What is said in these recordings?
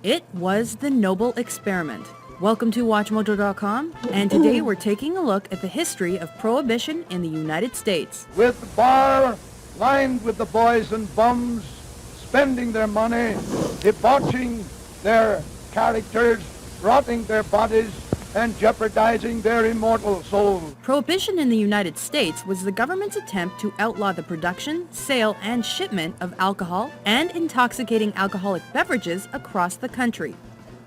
It was the Noble Experiment. Welcome to WatchMojo.com, and today we're taking a look at the history of Prohibition in the United States. With the bar lined with the boys and bums, spending their money, debauching their characters, rotting their bodies, and jeopardizing their immortal souls. Prohibition in the United States was the government's attempt to outlaw the production, sale, and shipment of alcohol and intoxicating alcoholic beverages across the country.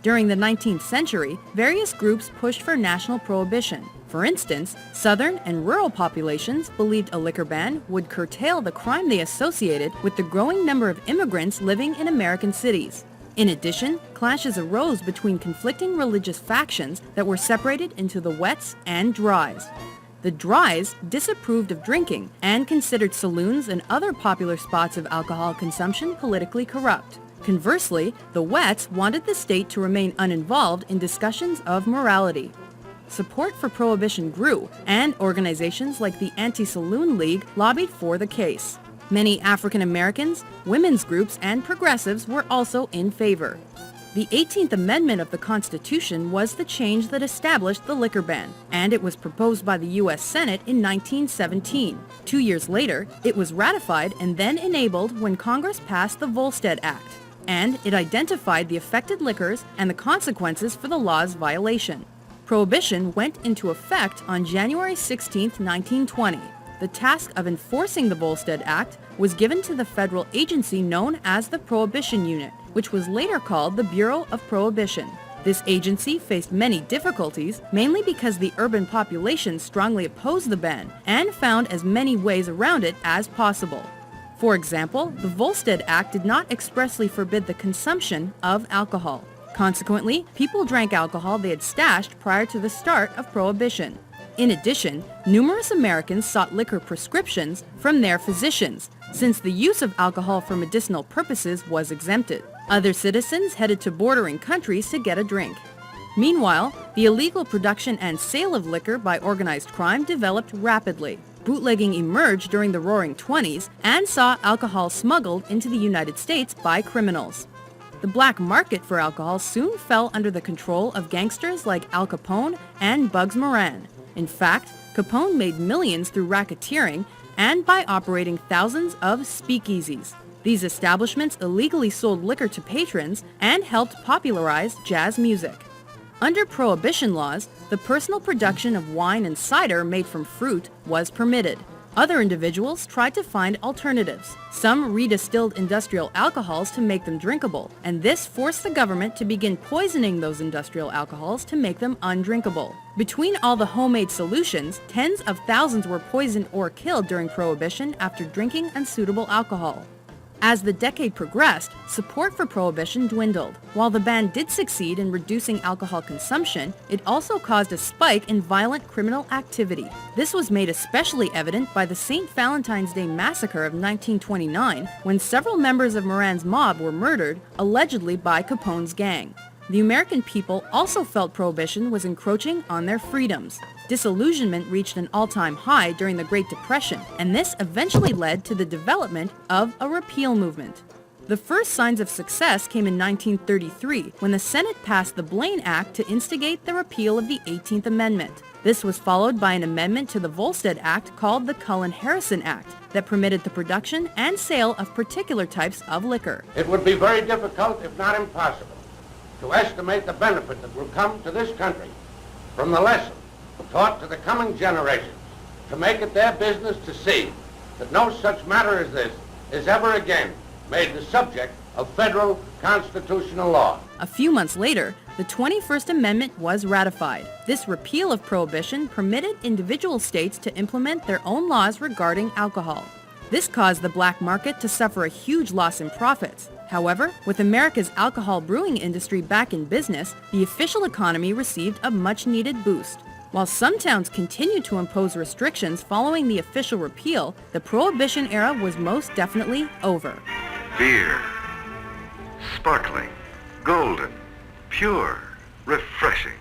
During the 19th century, various groups pushed for national prohibition. For instance, southern and rural populations believed a liquor ban would curtail the crime they associated with the growing number of immigrants living in American cities. In addition, clashes arose between conflicting religious factions that were separated into the wets and dries. The dries disapproved of drinking and considered saloons and other popular spots of alcohol consumption politically corrupt. Conversely, the wets wanted the state to remain uninvolved in discussions of morality. Support for prohibition grew, and organizations like the Anti-Saloon League lobbied for the case. Many African Americans, women's groups, and progressives were also in favor. The 18th Amendment of the Constitution was the change that established the liquor ban, and it was proposed by the U.S. Senate in 1917. 2 years later, it was ratified and then enabled when Congress passed the Volstead Act, and it identified the affected liquors and the consequences for the law's violation. Prohibition went into effect on January 16, 1920. The task of enforcing the Volstead Act was given to the federal agency known as the Prohibition Unit, which was later called the Bureau of Prohibition. This agency faced many difficulties, mainly because the urban population strongly opposed the ban and found as many ways around it as possible. For example, the Volstead Act did not expressly forbid the consumption of alcohol. Consequently, people drank alcohol they had stashed prior to the start of Prohibition. In addition, numerous Americans sought liquor prescriptions from their physicians, since the use of alcohol for medicinal purposes was exempted. Other citizens headed to bordering countries to get a drink. Meanwhile, the illegal production and sale of liquor by organized crime developed rapidly. Bootlegging emerged during the Roaring '20s and saw alcohol smuggled into the United States by criminals. The black market for alcohol soon fell under the control of gangsters like Al Capone and Bugs Moran. In fact, Capone made millions through racketeering and by operating thousands of speakeasies. These establishments illegally sold liquor to patrons and helped popularize jazz music. Under Prohibition laws, the personal production of wine and cider made from fruit was permitted. Other individuals tried to find alternatives. Some redistilled industrial alcohols to make them drinkable, and this forced the government to begin poisoning those industrial alcohols to make them undrinkable. Between all the homemade solutions, tens of thousands were poisoned or killed during Prohibition after drinking unsuitable alcohol. As the decade progressed, support for Prohibition dwindled. While the ban did succeed in reducing alcohol consumption, it also caused a spike in violent criminal activity. This was made especially evident by the St. Valentine's Day Massacre of 1929, when several members of Moran's mob were murdered, allegedly by Capone's gang. The American people also felt Prohibition was encroaching on their freedoms. Disillusionment reached an all-time high during the Great Depression, and this eventually led to the development of a repeal movement. The first signs of success came in 1933, when the Senate passed the Blaine Act to instigate the repeal of the 18th Amendment. This was followed by an amendment to the Volstead Act called the Cullen-Harrison Act that permitted the production and sale of particular types of liquor. It would be very difficult, if not impossible, to estimate the benefit that will come to this country from the lesson taught to the coming generations, to make it their business to see that no such matter as this is ever again made the subject of federal constitutional law. A few months later, the 21st Amendment was ratified. This repeal of Prohibition permitted individual states to implement their own laws regarding alcohol. This caused the black market to suffer a huge loss in profits. However, with America's alcohol brewing industry back in business, the official economy received a much-needed boost. While some towns continued to impose restrictions following the official repeal, the Prohibition era was most definitely over. Beer. Sparkling. Golden. Pure. Refreshing.